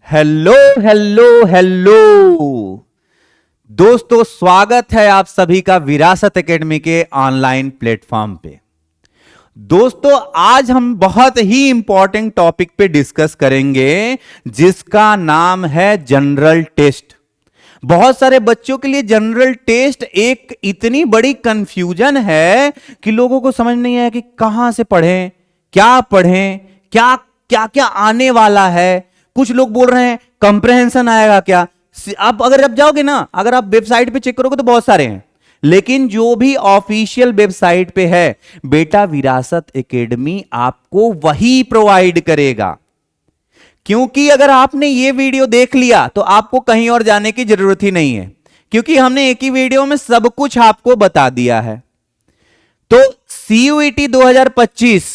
Hello hello hello दोस्तों, स्वागत है आप सभी का विरासत एकेडमी के ऑनलाइन प्लेटफॉर्म पे। दोस्तों, आज हम बहुत ही इंपॉर्टेंट टॉपिक पे डिस्कस करेंगे जिसका नाम है जनरल टेस्ट। बहुत सारे बच्चों के लिए जनरल टेस्ट एक इतनी बड़ी कंफ्यूजन है कि लोगों को समझ नहीं आया कि कहां से पढ़ें, क्या पढ़ें, क्या क्या क्या आने वाला है। कुछ लोग बोल रहे हैं कंप्रहेंशन आएगा क्या। आप अगर आप जाओगे ना, अगर आप वेबसाइट पे चेक करोगे तो बहुत सारे हैं, लेकिन जो भी ऑफिशियल वेबसाइट पे है बेटा, विरासत एकेडमी आपको वही प्रोवाइड करेगा। क्योंकि अगर आपने ये वीडियो देख लिया तो आपको कहीं और जाने की जरूरत ही नहीं है, क्योंकि हमने एक ही वीडियो में सब कुछ आपको बता दिया है। तो सीयूईटी 2025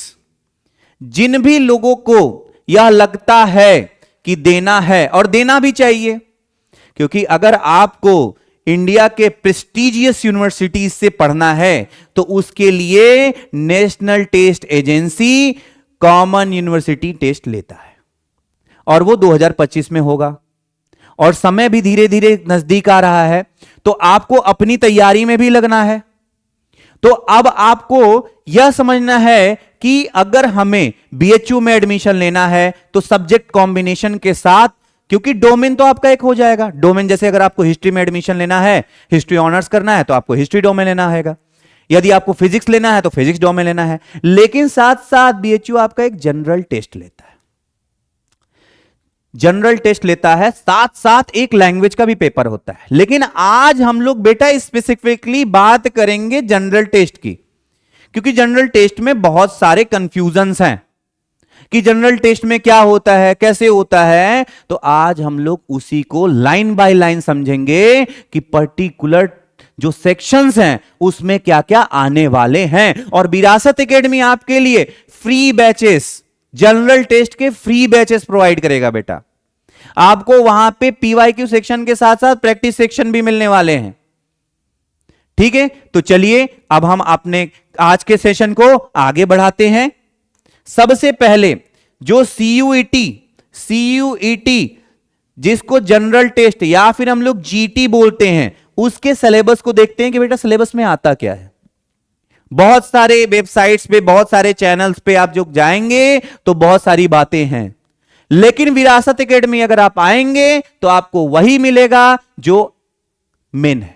जिन भी लोगों को यह लगता है कि देना है, और देना भी चाहिए, क्योंकि अगर आपको इंडिया के प्रेस्टिजियस यूनिवर्सिटीज से पढ़ना है तो उसके लिए national test agency common university test लेता है, और वो 2025 में होगा, और समय भी धीरे धीरे नजदीक आ रहा है। तो आपको अपनी तैयारी में भी लगना है। तो अब आपको यह समझना है कि अगर हमें बीएचयू में एडमिशन लेना है तो सब्जेक्ट कॉम्बिनेशन के साथ, क्योंकि डोमेन तो आपका एक हो जाएगा। डोमेन जैसे अगर आपको हिस्ट्री में एडमिशन लेना है, हिस्ट्री ऑनर्स करना है, तो आपको हिस्ट्री डोमेन लेना है। यदि आपको फिजिक्स लेना है तो फिजिक्स डोमेन लेना है। लेकिन साथ साथ बीएचयू आपका एक जनरल टेस्ट लेता है, जनरल टेस्ट लेता है, साथ साथ एक लैंग्वेज का भी पेपर होता है। लेकिन आज हम लोग बेटा स्पेसिफिकली बात करेंगे जनरल टेस्ट की, क्योंकि जनरल टेस्ट में बहुत सारे कंफ्यूजन्स हैं कि जनरल टेस्ट में क्या होता है, कैसे होता है। तो आज हम लोग उसी को लाइन बाय लाइन समझेंगे कि पर्टिकुलर जो सेक्शंस हैं उसमें क्या क्या आने वाले हैं। और विरासत एकेडमी आपके लिए फ्री बैचेस, जनरल टेस्ट के फ्री बैचेस प्रोवाइड करेगा बेटा। आपको वहां पे पीवाईक्यू सेक्शन के साथ साथ प्रैक्टिस सेक्शन भी मिलने वाले हैं। ठीक है, तो चलिए अब हम अपने आज के सेशन को आगे बढ़ाते हैं। सबसे पहले जो सीयूईटी जिसको जनरल टेस्ट या फिर हम लोग जीटी बोलते हैं, उसके सिलेबस को देखते हैं कि बेटा सिलेबस में आता क्या है। बहुत सारे वेबसाइट्स पे, बहुत सारे चैनल्स पे आप जो जाएंगे तो बहुत सारी बातें हैं, लेकिन विरासत एकेडमी अगर आप आएंगे तो आपको वही मिलेगा जो मेन है,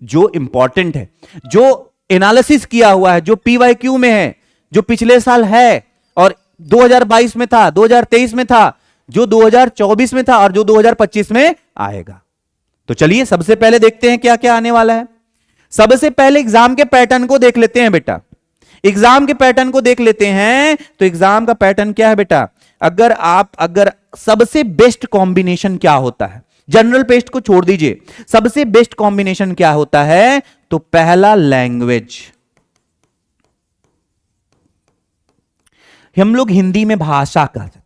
जो इंपॉर्टेंट है, जो एनालिसिस किया हुआ है, जो पीवाईक्यू में है, जो पिछले साल है और 2022 में था, 2023 में था, जो 2024 में था और जो 2025 में आएगा। तो चलिए सबसे पहले देखते हैं क्या क्या आने वाला है। सबसे पहले एग्जाम के पैटर्न को देख लेते हैं बेटा। एग्जाम के पैटर्न को देख लेते हैं। तो एग्जाम का पैटर्न क्या है बेटा, अगर सबसे बेस्ट कॉम्बिनेशन क्या होता है, जनरल पेस्ट को छोड़ दीजिए, सबसे बेस्ट कॉम्बिनेशन क्या होता है, तो पहला लैंग्वेज, हम लोग हिंदी में भाषा कह सकते हैं।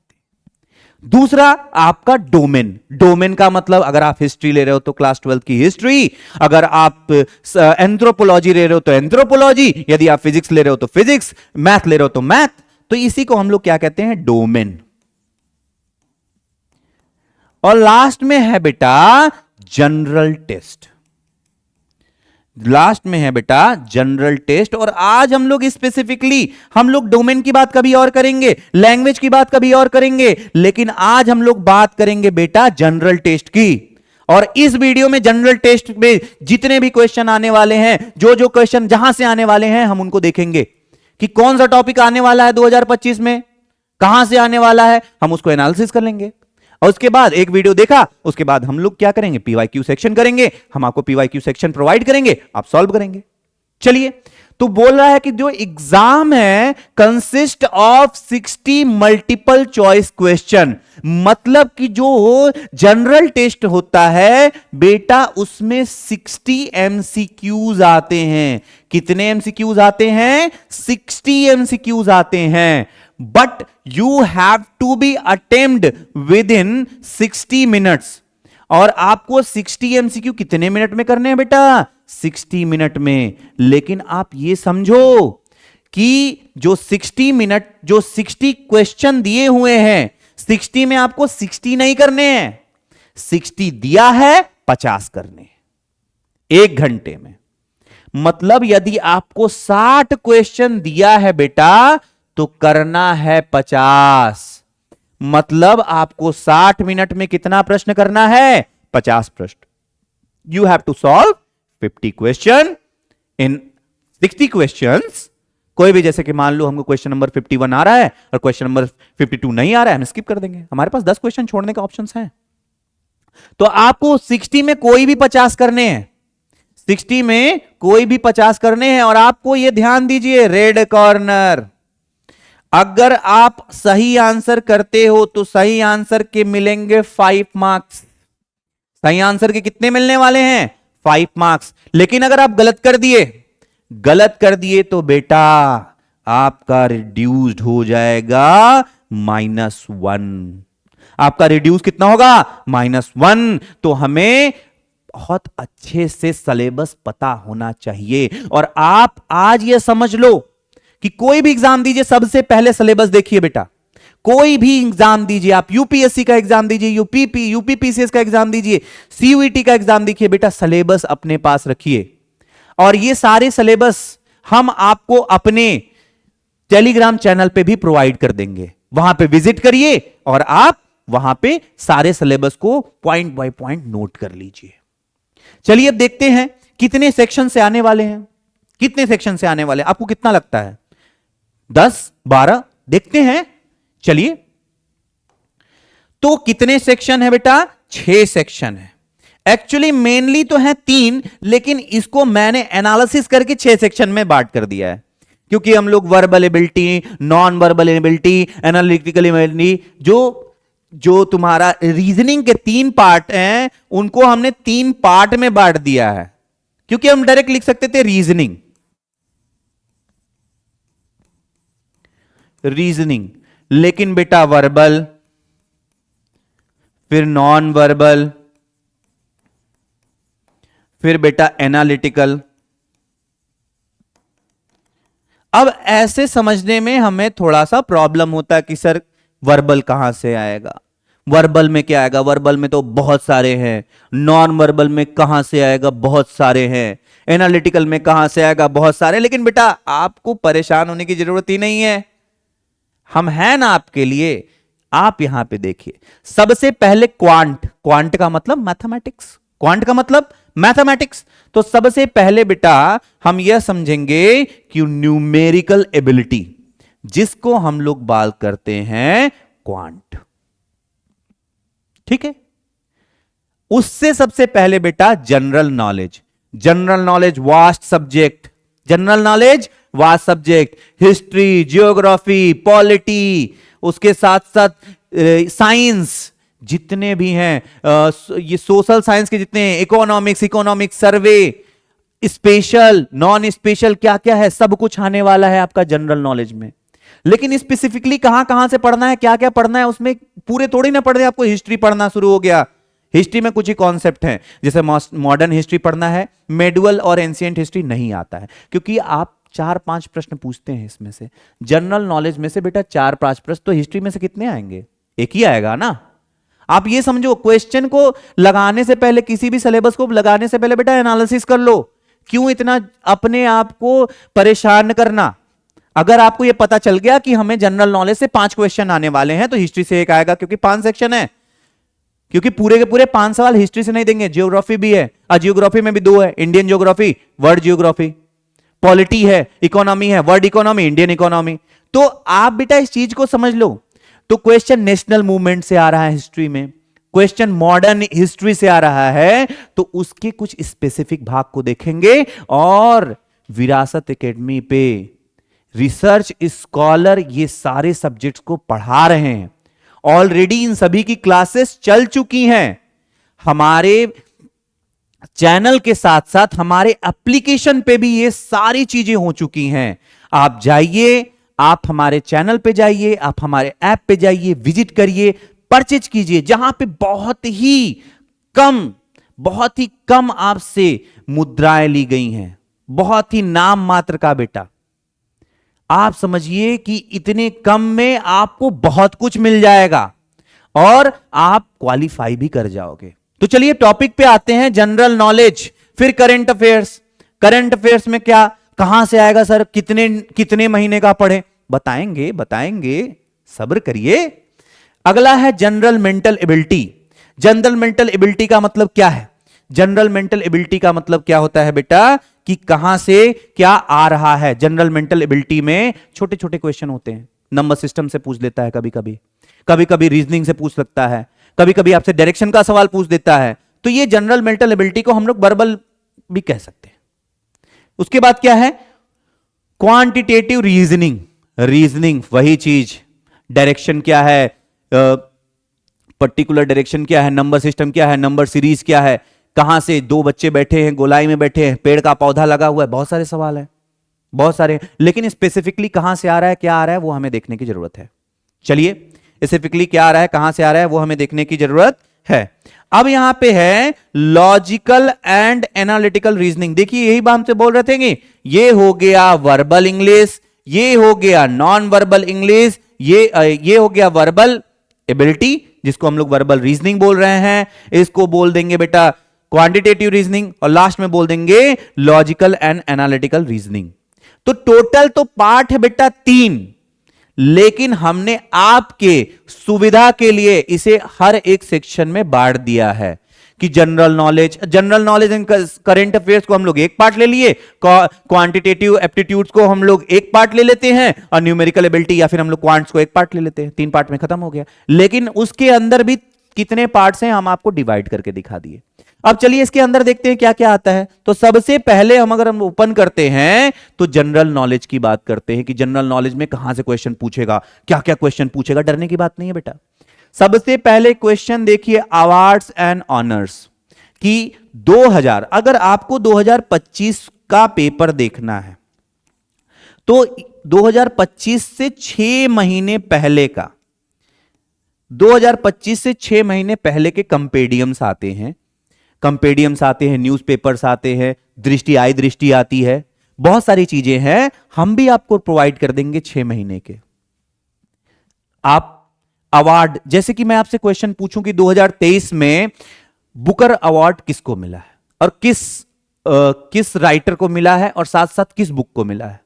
दूसरा आपका डोमेन, डोमेन का मतलब अगर आप हिस्ट्री ले रहे हो तो क्लास 12 की हिस्ट्री, अगर आप एंथ्रोपोलॉजी ले रहे हो तो एंथ्रोपोलॉजी, यदि आप फिजिक्स ले रहे हो तो फिजिक्स, मैथ ले रहे हो तो मैथ। तो इसी को हम लोग क्या कहते हैं, डोमेन। और लास्ट में है बेटा जनरल टेस्ट, लास्ट में है बेटा जनरल टेस्ट। और आज हम लोग स्पेसिफिकली हम लोग डोमेन की बात कभी और करेंगे, लैंग्वेज की बात कभी और करेंगे, लेकिन आज हम लोग बात करेंगे बेटा जनरल टेस्ट की। और इस वीडियो में जनरल टेस्ट में जितने भी क्वेश्चन आने वाले हैं, जो जो क्वेश्चन जहां से आने वाले हैं, हम उनको देखेंगे कि कौन सा टॉपिक आने वाला है 2025 में, कहां से आने वाला है, हम उसको एनालिसिस कर लेंगे। और उसके बाद एक वीडियो देखा, उसके बाद हम लोग क्या करेंगे, पीवाईक्यू सेक्शन करेंगे। हम आपको पीवाईक्यू सेक्शन प्रोवाइड करेंगे, आप सॉल्व करेंगे। चलिए, तो बोल रहा है कि जो एग्जाम है consist of 60 multiple choice question, मतलब कि जो जनरल टेस्ट होता है बेटा उसमें 60 एमसीक्यूज आते हैं। कितने एमसीक्यूज आते हैं, 60 एमसीक्यूज आते हैं। But you have to be attempted within 60 minutes. और आपको 60 एमसीक्यू कितने मिनट में करने हैं बेटा, 60 मिनट में। लेकिन आप ये समझो कि जो 60 मिनट, जो 60 क्वेश्चन दिए हुए हैं, 60 में आपको 60 नहीं करने हैं, 60 दिया है 50 करने हैं 1 घंटे में। मतलब यदि आपको 60 क्वेश्चन दिया है बेटा तो करना है 50। मतलब आपको 60 मिनट में कितना प्रश्न करना है? 50 प्रश्न। You have to solve 50 question in 60 questions. कोई भी, जैसे कि मान लो हमको क्वेश्चन नंबर 51 आ रहा है और क्वेश्चन नंबर 52 नहीं आ रहा है, हम स्किप कर देंगे, हमारे पास 10 क्वेश्चन छोड़ने का ऑप्शन है। तो आपको 60 में कोई भी 50 करने हैं, 60 में कोई भी 50 करने हैं। और आपको यह ध्यान दीजिए, रेड कॉर्नर, अगर आप सही आंसर करते हो तो सही आंसर के मिलेंगे 5 मार्क्स। सही आंसर के कितने मिलने वाले हैं? 5 मार्क्स। लेकिन अगर आप गलत कर दिए तो बेटा आपका रिड्यूस्ड हो जाएगा -1। आपका रिड्यूस कितना होगा? -1। तो हमें बहुत अच्छे से सिलेबस पता होना चाहिए। और आप आज ये समझ लो कि कोई भी एग्जाम दीजिए, सबसे पहले सिलेबस देखिए बेटा। कोई भी एग्जाम दीजिए, आप यूपीएससी का एग्जाम दीजिए, यूपीपीसीएस का एग्जाम दीजिए, सीयूईटी का एग्जाम देखिए बेटा, सिलेबस अपने पास रखिए। और ये सारे सिलेबस हम आपको अपने टेलीग्राम चैनल पे भी प्रोवाइड कर देंगे। वहां पे विजिट करिए और आप वहां पे सारे सिलेबस को पॉइंट बाय पॉइंट नोट कर लीजिए। चलिए अब देखते हैं कितने सेक्शन से आने वाले हैं। कितने सेक्शन से आने वाले हैं? आपको कितना लगता है? 10, 12? देखते हैं। चलिए, तो कितने सेक्शन है बेटा? 6 सेक्शन है। एक्चुअली मेनली तो है 3, लेकिन इसको मैंने एनालिसिस करके 6 सेक्शन में बांट कर दिया है, क्योंकि हम लोग verbal ability, non verbal ability, analytical ability, जो तुम्हारा रीजनिंग के 3 पार्ट हैं, उनको हमने 3 पार्ट में बांट दिया है। क्योंकि हम डायरेक्ट लिख सकते थे रीजनिंग, लेकिन बेटा वर्बल, फिर नॉन वर्बल, फिर बेटा एनालिटिकल। अब ऐसे समझने में हमें थोड़ा सा प्रॉब्लम होता है कि सर वर्बल कहां से आएगा, वर्बल में क्या आएगा? वर्बल में तो बहुत सारे हैं। नॉन वर्बल में कहां से आएगा? बहुत सारे हैं। एनालिटिकल में कहां से आएगा? बहुत सारे। लेकिन बेटा आपको परेशान होने की जरूरत ही नहीं है, हम हैं ना आपके लिए। आप यहां पे देखिए, सबसे पहले क्वांट का मतलब मैथमेटिक्स, क्वांट का मतलब मैथमेटिक्स। तो सबसे पहले बेटा हम यह समझेंगे कि न्यूमेरिकल एबिलिटी, जिसको हम लोग बात करते हैं क्वांट, ठीक है। उससे सबसे पहले बेटा general knowledge vast subject, general knowledge vast subject, history, geography, polity, उसके साथ साथ साइंस जितने भी हैं, ये सोशल साइंस के जितने, इकोनॉमिक्स, सर्वे, स्पेशल, नॉन स्पेशल, क्या क्या है, सब कुछ आने वाला है आपका जनरल नॉलेज में। लेकिन स्पेसिफिकली कहां कहां से पढ़ना है, क्या क्या पढ़ना है, उसमें पूरे थोड़ी ना पढ़ रहे। आपको हिस्ट्री पढ़ना शुरू हो गया, हिस्ट्री में कुछ ही कॉन्सेप्ट हैं, जैसे मॉडर्न हिस्ट्री पढ़ना है, मेडुअल और एंशिएंट हिस्ट्री नहीं आता है, क्योंकि आप 4-5 प्रश्न पूछते हैं इसमें से। जनरल नॉलेज में से बेटा 4-5 प्रश्न, तो हिस्ट्री में से कितने आएंगे? एक ही आएगा ना। आप ये समझो, क्वेश्चन को लगाने से पहले, किसी भी सिलेबस को लगाने से पहले बेटा एनालिसिस कर लो। क्यों इतना अपने आप को परेशान करना? अगर आपको यह पता चल गया कि हमें जनरल नॉलेज से 5 क्वेश्चन आने वाले हैं, तो हिस्ट्री से 1 आएगा, क्योंकि 5 सेक्शन है। क्योंकि पूरे के पूरे 5 सवाल हिस्ट्री से नहीं देंगे, जियोग्राफी भी है, और जियोग्राफी में भी 2 है, Indian geography, world geography, polity है, इकोनॉमी है, वर्ल्ड इकोनॉमी, इंडियन इकोनॉमी। तो आप बेटा इस चीज को समझ लो। तो क्वेश्चन नेशनल मूवमेंट से आ रहा है हिस्ट्री में, क्वेश्चन मॉडर्न हिस्ट्री से आ रहा है, तो उसके कुछ स्पेसिफिक भाग को देखेंगे। और विरासत एकेडमी पे रिसर्च स्कॉलर ये सारे सब्जेक्ट्स को पढ़ा रहे हैं। ऑलरेडी इन सभी की क्लासेस चल चुकी हैं हमारे चैनल के साथ साथ, हमारे एप्लीकेशन पे भी ये सारी चीजें हो चुकी हैं। आप जाइए, आप हमारे चैनल पे जाइए, आप हमारे ऐप पे जाइए, विजिट करिए, परचेज कीजिए, जहां पे बहुत ही कम आपसे मुद्राएं ली गई हैं, बहुत ही नाम मात्र का। बेटा आप समझिए कि इतने कम में आपको बहुत कुछ मिल जाएगा। और आप क्वालिफाई भी कर जाओगे। तो चलिए टॉपिक पे आते हैं, जनरल नॉलेज, फिर करंट अफेयर्स। करंट अफेयर्स में क्या, कहां से आएगा सर, कितने कितने महीने का पढ़े, बताएंगे बताएंगे, सब्र करिए। अगला है general mental ability. General mental ability का मतलब क्या है? जनरल मेंटल एबिलिटी का मतलब क्या होता है बेटा, कि कहां से क्या आ रहा है। जनरल मेंटल एबिलिटी में छोटे छोटे क्वेश्चन होते हैं, नंबर सिस्टम से पूछ लेता है, कभी कभी, कभी कभी रीजनिंग से पूछ सकता है, कभी कभी आपसे डायरेक्शन का सवाल पूछ देता है। तो ये जनरल मेंटल एबिलिटी को हम लोग वर्बल भी कह सकते हैं। उसके बाद क्या है, क्वांटिटेटिव रीजनिंग। रीजनिंग वही चीज, डायरेक्शन क्या है, पर्टिकुलर डायरेक्शन क्या है, नंबर सिस्टम क्या है, नंबर सीरीज क्या है, कहां से दो बच्चे बैठे हैं, गोलाई में बैठे हैं, पेड़ का पौधा लगा हुआ है, बहुत सारे सवाल है, बहुत सारे। लेकिन स्पेसिफिकली कहां से आ रहा है, क्या आ रहा है, वो हमें देखने की जरूरत है। चलिए स्पेसिफिकली क्या आ रहा है, कहां से आ रहा है, वो हमें देखने की जरूरत है। अब यहां पे है लॉजिकल एंड एनालिटिकल रीजनिंग। देखिए यही बात हमसे बोल रहे थे कि ये हो गया वर्बल इंग्लिश, ये हो गया नॉन वर्बल इंग्लिश, ये हो गया वर्बल एबिलिटी, जिसको हम लोग वर्बल रीजनिंग बोल रहे हैं। इसको बोल देंगे बेटा क्वांटिटेटिव रीजनिंग, और लास्ट में बोल देंगे लॉजिकल एंड एनालिटिकल रीजनिंग। तो टोटल तो पार्ट है बेटा 3, लेकिन हमने आपके सुविधा के लिए इसे हर एक सेक्शन में बांट दिया है कि general knowledge and current affairs को हम लोग एक पार्ट ले लिए, क्वांटिटेटिव एप्टीट्यूड्स को हम लोग एक पार्ट ले लेते हैं, और न्यूमेरिकल एबिलिटी या फिर हम लोग क्वांट्स को एक पार्ट ले लेते हैं। 3 पार्ट में खत्म हो गया। लेकिन उसके अंदर भी कितने पार्ट्स हैं हम आपको डिवाइड करके दिखा दिए। अब चलिए इसके अंदर देखते हैं क्या क्या आता है। तो सबसे पहले अगर हम ओपन करते हैं तो जनरल नॉलेज की बात करते हैं कि जनरल नॉलेज में कहां से क्वेश्चन पूछेगा, क्या क्या क्वेश्चन पूछेगा। डरने की बात नहीं है बेटा। सबसे पहले क्वेश्चन देखिए अवार्ड्स एंड ऑनर्स कि 2000, अगर आपको 2025 का पेपर देखना है तो 2025 से 6 महीने पहले का, 2025 से 6 महीने पहले के कंपेडियम्स आते हैं, न्यूज़पेपर्स आते हैं, दृष्टि आती है, बहुत सारी चीजें हैं, हम भी आपको प्रोवाइड कर देंगे 6 महीने के। आप अवार्ड, जैसे कि मैं आपसे क्वेश्चन पूछूं कि 2023 में बुकर अवार्ड किसको मिला है, और किस राइटर को मिला है, और साथ साथ किस बुक को मिला है,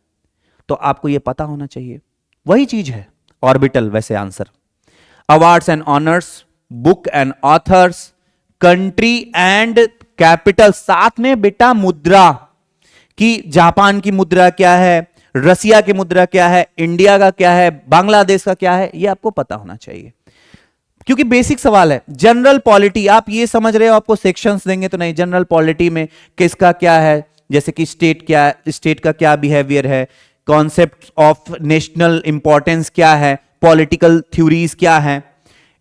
तो आपको यह पता होना चाहिए। वही चीज है ऑर्बिटल, वैसे answer awards and honours, book and authors, country and capital, साथ में बेटा मुद्रा कि जापान की मुद्रा क्या है, रसिया की मुद्रा क्या है, इंडिया का क्या है, बांग्लादेश का क्या है, ये आपको पता होना चाहिए क्योंकि बेसिक सवाल है। जनरल पॉलिटी, आप ये समझ रहे हो आपको सेक्शंस देंगे तो नहीं, जनरल पॉलिटी में किसका क्या है, जैसे कि स्टेट का क्या बिहेवियर है, कॉन्सेप्ट ऑफ नेशनल इंपॉर्टेंस क्या है, पॉलिटिकल थ्योरीज क्या है।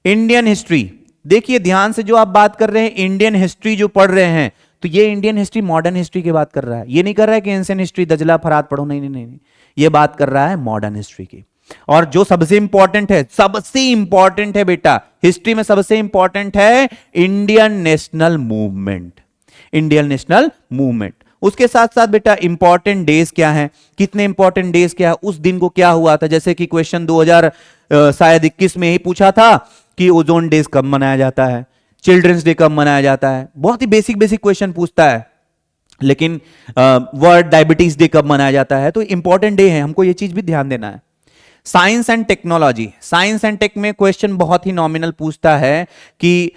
इंडियन हिस्ट्री, देखिए ध्यान से जो आप बात कर रहे हैं, इंडियन हिस्ट्री जो पढ़ रहे हैं, तो ये इंडियन हिस्ट्री मॉडर्न हिस्ट्री की बात कर रहा है। ये नहीं कर रहा है कि एंशिएंट हिस्ट्री दजला फरात पढ़ो, नहीं नहीं नहीं, ये बात कर रहा है मॉडर्न हिस्ट्री की। और जो सबसे इंपॉर्टेंट है बेटा हिस्ट्री में, सबसे इंपॉर्टेंट है इंडियन नेशनल मूवमेंट। उसके साथ साथ बेटा इंपॉर्टेंट डेज क्या है, कितने इंपॉर्टेंट डेज क्या है, उस दिन को क्या हुआ था। जैसे कि क्वेश्चन 2021 में ही पूछा था कि ओजोन डेज कब मनाया जाता है, चिल्ड्रंस डे कब मनाया जाता है, बहुत ही बेसिक क्वेश्चन पूछता है। लेकिन वर्ल्ड डायबिटीज डे कब मनाया जाता है, तो इंपॉर्टेंट डे है, हमको ये चीज भी ध्यान देना है। Science and technology, science and tech में क्वेश्चन बहुत ही नॉमिनल पूछता है कि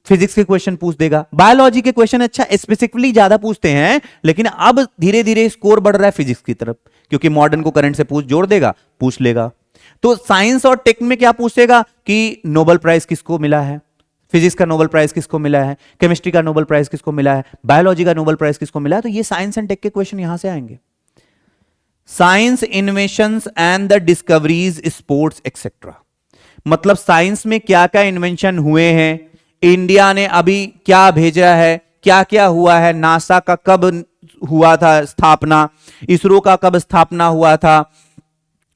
फिजिक्स के क्वेश्चन पूछ देगा, बायोलॉजी के क्वेश्चन अच्छा स्पेसिफिकली ज्यादा पूछते हैं, लेकिन अब धीरे धीरे स्कोर बढ़ रहा है फिजिक्स की तरफ, क्योंकि मॉडर्न को करंट से जोड़ देगा, पूछ लेगा। तो साइंस और टेक में क्या पूछेगा कि नोबेल प्राइज किसको मिला है, फिजिक्स का नोबेल प्राइज किसको मिला है, केमिस्ट्री का नोबेल प्राइज किसको मिला है, बायोलॉजी का नोबेल प्राइज किसको मिला है। तो ये साइंस एंड टेक के क्वेश्चन यहां से आएंगे। Science inventions and the discoveries, sports etcetera, मतलब साइंस में क्या क्या इन्वेंशन हुए हैं, इंडिया ने अभी क्या भेजा है, क्या क्या हुआ है, नासा का कब हुआ था स्थापना, इसरो का कब स्थापना हुआ था,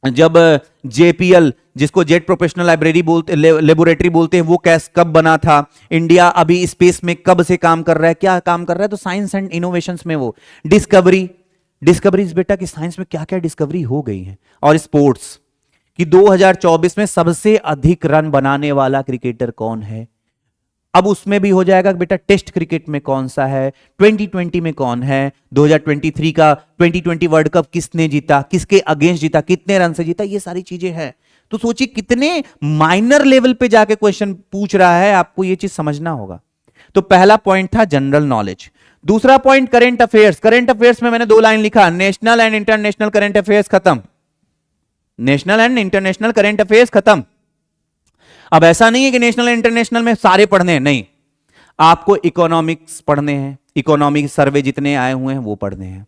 जब जेपीएल जिसको जेट प्रोफेशनल लाइब्रेरी बोलते लेबोरेटरी बोलते हैं वो कब बना था, इंडिया अभी स्पेस में कब से काम कर रहा है, क्या काम कर रहा है। तो साइंस एंड इनोवेशंस में वो डिस्कवरीज बेटा कि साइंस में क्या क्या डिस्कवरी हो गई है, और स्पोर्ट्स कि 2024 में सबसे अधिक रन बनाने वाला क्रिकेटर कौन है। अब उसमें भी हो जाएगा बेटा टेस्ट क्रिकेट में कौन सा है, 2020 में कौन है, 2023 का 2020 वर्ल्ड कप किसने जीता, किसके अगेंस्ट जीता, कितने रन से जीता, ये सारी चीजें हैं। तो सोचिए कितने माइनर लेवल पे जाके क्वेश्चन पूछ रहा है, आपको ये चीज समझना होगा। तो पहला पॉइंट था जनरल नॉलेज। दूसरा point current affairs. Current affairs में मैंने 2 लाइन लिखा, national and international current affairs खत्म, national and international current affairs खत्म। अब ऐसा नहीं है कि नेशनल इंटरनेशनल में सारे पढ़ने हैं, नहीं, आपको इकोनॉमिक्स पढ़ने हैं, इकोनॉमिक सर्वे जितने आए हुए हैं वो पढ़ने हैं,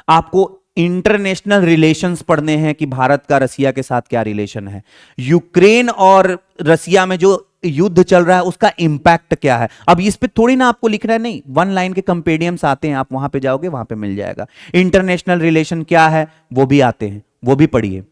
आपको इंटरनेशनल रिलेशंस पढ़ने हैं कि भारत का रसिया के साथ क्या रिलेशन है, यूक्रेन और रसिया में जो युद्ध चल रहा है उसका इंपैक्ट क्या है। अब इस पे थोड़ी ना आपको लिखना है, नहीं, 1 लाइन के कंपेडियम्स आते हैं, आप वहां पे जाओगे वहां पे मिल जाएगा। इंटरनेशनल रिलेशन क्या है वो भी आते हैं, वो भी पढ़िए।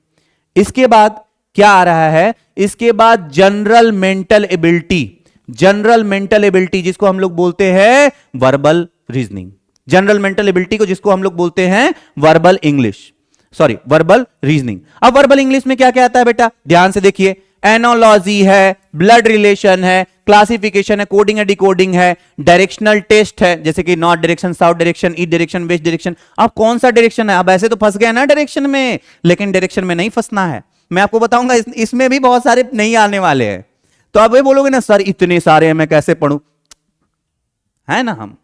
इसके बाद क्या आ रहा है, इसके बाद general mental ability. General mental ability जिसको हम लोग बोलते हैं verbal reasoning, general mental ability को जिसको हम लोग बोलते हैं verbal English, sorry verbal reasoning. अब वर्बल इंग्लिश में क्या क्या आता है बेटा, ध्यान से देखिए, एनोलॉजी है, ब्लड रिलेशन है, क्लासिफिकेशन है, कोडिंग है, डिकोडिंग है, डायरेक्शनल टेस्ट है, जैसे कि north direction, south direction, east direction, west direction. अब कौन सा डायरेक्शन है, अब ऐसे तो फंस गए ना डायरेक्शन में, लेकिन डायरेक्शन में नहीं फंसना है। मैं आपको बताऊंगा इसमें भी बहुत सारे नहीं आने वाले हैं। तो आप ये बोलोगे ना सर इतने सारे हैं मैं कैसे पढ़ूं, है ना। हम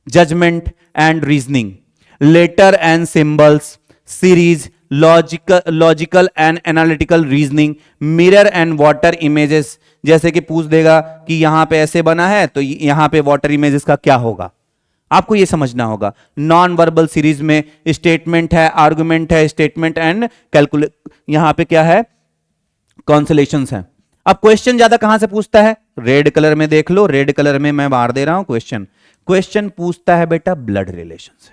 judgement and reasoning, letter and symbols, series, logical and analytical reasoning, mirror and water images, जैसे कि पूछ देगा कि यहां पे ऐसे बना है तो यहां पे वाटर इमेजेस का क्या होगा, आपको यह समझना होगा। नॉन वर्बल सीरीज में स्टेटमेंट है, आर्गुमेंट है, स्टेटमेंट एंड कैलकुलेट, यहां पे क्या है, कॉन्सलेशंस है। अब क्वेश्चन ज्यादा कहां से पूछता है, रेड कलर में देख लो, रेड कलर में मैं बाहर दे रहा हूं क्वेश्चन। क्वेश्चन पूछता है बेटा ब्लड रिलेशन से,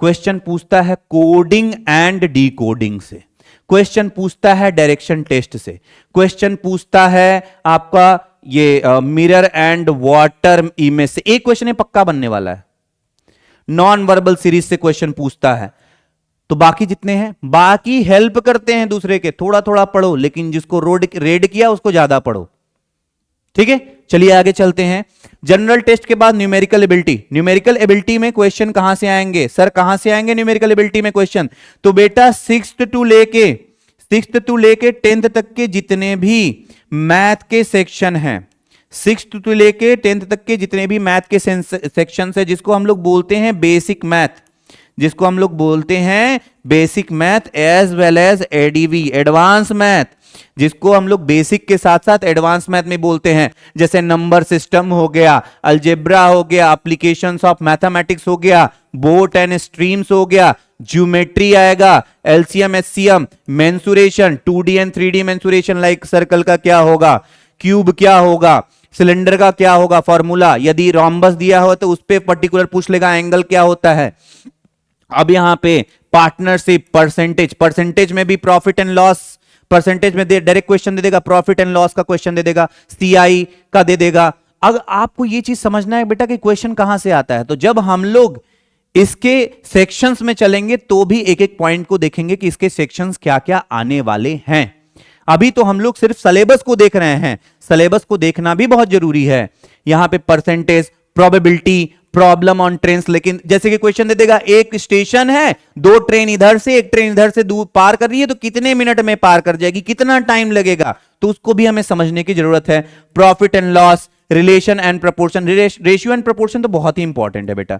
क्वेश्चन पूछता है कोडिंग एंड डिकोडिंग से, क्वेश्चन पूछता है डायरेक्शन टेस्ट से, क्वेश्चन पूछता है आपका ये मिरर एंड वाटर इमेज से। एक क्वेश्चन पक्का बनने वाला है, नॉन वर्बल सीरीज से क्वेश्चन पूछता है। तो बाकी जितने हैं बाकी हेल्प करते हैं दूसरे के, थोड़ा थोड़ा पढ़ो, लेकिन जिसको रेड किया उसको ज्यादा पढ़ो, ठीक है। चलिए आगे चलते हैं। जनरल टेस्ट के बाद न्यूमेरिकल एबिलिटी। न्यूमेरिकल एबिलिटी में क्वेश्चन कहां से आएंगे सर, कहां से आएंगे न्यूमेरिकल एबिलिटी में क्वेश्चन, तो बेटा 6th टू लेके 10th तक के जितने भी मैथ के सेक्शन हैं, 6th टू लेके 10th तक के जितने भी मैथ के सेक्शन है, जिसको हम लोग बोलते हैं बेसिक मैथ, जिसको हम लोग बोलते हैं basic math as well as A D V advance math, जिसको हम लोग बेसिक के साथ साथ एडवांस मैथ में बोलते हैं, जैसे नंबर सिस्टम हो गया, अलजेब्रा हो गया, एप्लीकेशंस ऑफ मैथमेटिक्स हो गया, बोट एंड स्ट्रीम्स हो गया, ज्योमेट्री आएगा, LCM HCM, mensuration, 2D and 3D mensuration, like circle का क्या होगा, क्यूब क्या होगा, सिलेंडर का क्या होगा फॉर्मूला, यदि रोम्बस दिया हो तो उस पर पर्टिकुलर पूछ लेगा एंगल क्या होता है। अब यहां पे पार्टनरशिप, परसेंटेज में भी प्रॉफिट एंड लॉस, परसेंटेज में डायरेक्ट क्वेश्चन दे देगा, प्रॉफिट एंड लॉस का क्वेश्चन दे देगा, सीआई का दे देगा। अब आपको ये चीज समझना है बेटा कि क्वेश्चन कहां से आता है। तो जब हम लोग इसके सेक्शंस में चलेंगे तो भी एक एक पॉइंट को देखेंगे कि इसके सेक्शंस क्या क्या आने वाले हैं। अभी तो हम लोग सिर्फ सिलेबस को देख रहे हैं, सिलेबस को देखना भी बहुत जरूरी है। यहां पे percentage, probability, problem on train, लेकिन जैसे कि क्वेश्चन दे देगा एक स्टेशन है, 2 ट्रेन इधर से, एक ट्रेन इधर से दूर पार कर रही है, तो कितने मिनट में पार कर जाएगी, कितना टाइम लगेगा, तो उसको भी हमें समझने की जरूरत है। Profit and loss, relation and proportion, ratio and proportion तो बहुत ही इंपॉर्टेंट है बेटा,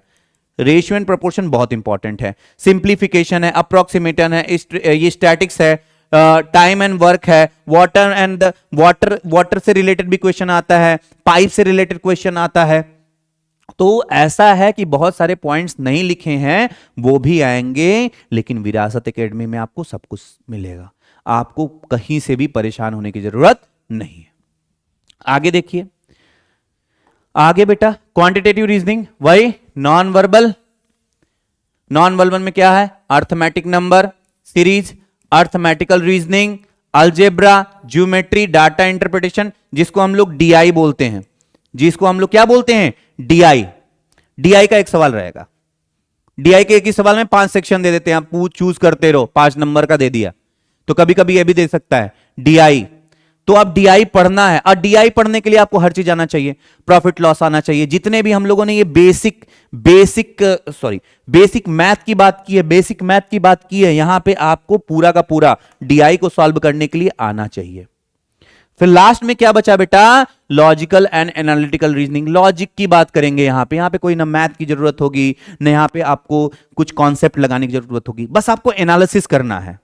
रेशियो एंड प्रपोर्शन बहुत इंपॉर्टेंट है। सिंप्लीफिकेशन है, अप्रोक्सीमेशन है, ये स्टैटिक्स है, टाइम एंड वर्क है, वाटर एंड वाटर से रिलेटेड भी क्वेश्चन आता है, पाइप से रिलेटेड क्वेश्चन आता है। तो ऐसा है कि बहुत सारे पॉइंट्स नहीं लिखे हैं, वो भी आएंगे, लेकिन विरासत एकेडमी में आपको सब कुछ मिलेगा, आपको कहीं से भी परेशान होने की जरूरत नहीं है। आगे देखिए, आगे बेटा क्वांटिटेटिव रीजनिंग, वही नॉन वर्बल में क्या है, arithmetic number series, arithmetical reasoning, algebra, geometry, data interpretation, जिसको हम लोग डीआई बोलते हैं, जिसको हम लोग क्या बोलते हैं, डीआई का एक सवाल रहेगा। डीआई के एक ही सवाल में 5 सेक्शन दे देते हैं, आप चूज करते रहो, 5 नंबर का दे दिया, तो कभी कभी यह भी दे सकता है डीआई। तो अब डीआई पढ़ना है, और डीआई पढ़ने के लिए आपको हर चीज आना चाहिए, प्रॉफिट लॉस आना चाहिए, जितने भी हम लोगों ने ये बेसिक मैथ की बात की है, बेसिक मैथ की बात की है, यहां पे आपको पूरा का पूरा डीआई को सॉल्व करने के लिए आना चाहिए। फिर लास्ट में क्या बचा बेटा, logical and analytical reasoning. Logic की बात करेंगे यहां पे कोई ना मैथ की जरूरत होगी ना, यहां पे आपको कुछ कॉन्सेप्ट लगाने की जरूरत होगी, बस आपको एनालिसिस करना है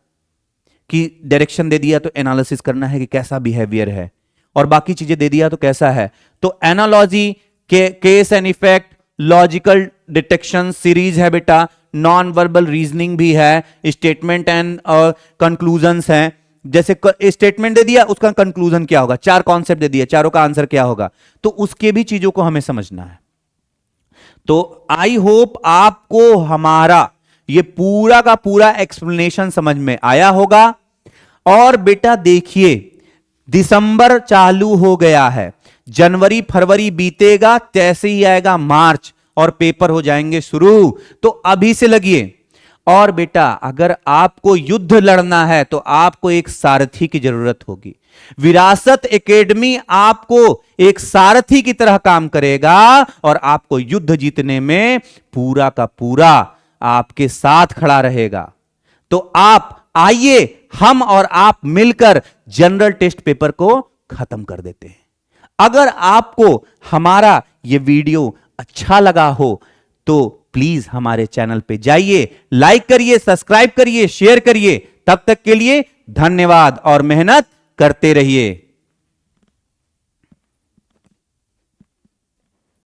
कि डायरेक्शन दे दिया तो एनालिसिस करना है कि कैसा बिहेवियर है, और बाकी चीजें दे दिया तो कैसा है। तो एनालॉजी के case and effect, logical detection series है बेटा, नॉन वर्बल रीजनिंग भी है, स्टेटमेंट एंड कंक्लूजन्स हैं। जैसे स्टेटमेंट दे दिया, उसका कंक्लूजन क्या होगा, 4 कॉन्सेप्ट दे दिया, चारों का आंसर क्या होगा, तो उसके भी चीजों को हमें समझना है। तो आई होप आपको हमारा ये पूरा का पूरा एक्सप्लेनेशन समझ में आया होगा। और बेटा देखिए, दिसंबर चालू हो गया है, जनवरी फरवरी बीतेगा, तैसे ही आएगा मार्च और पेपर हो जाएंगे शुरू, तो अभी से लगिए। और बेटा अगर आपको युद्ध लड़ना है तो आपको एक सारथी की जरूरत होगी। विरासत एकेडमी आपको एक सारथी की तरह काम करेगा और आपको युद्ध जीतने में पूरा का पूरा आपके साथ खड़ा रहेगा। तो आप आइए, हम और आप मिलकर जनरल टेस्ट पेपर को खत्म कर देते हैं। अगर आपको हमारा यह वीडियो अच्छा लगा हो तो प्लीज हमारे चैनल पे जाइए, लाइक करिए, सब्सक्राइब करिए, शेयर करिए। तब तक के लिए धन्यवाद और मेहनत करते रहिए।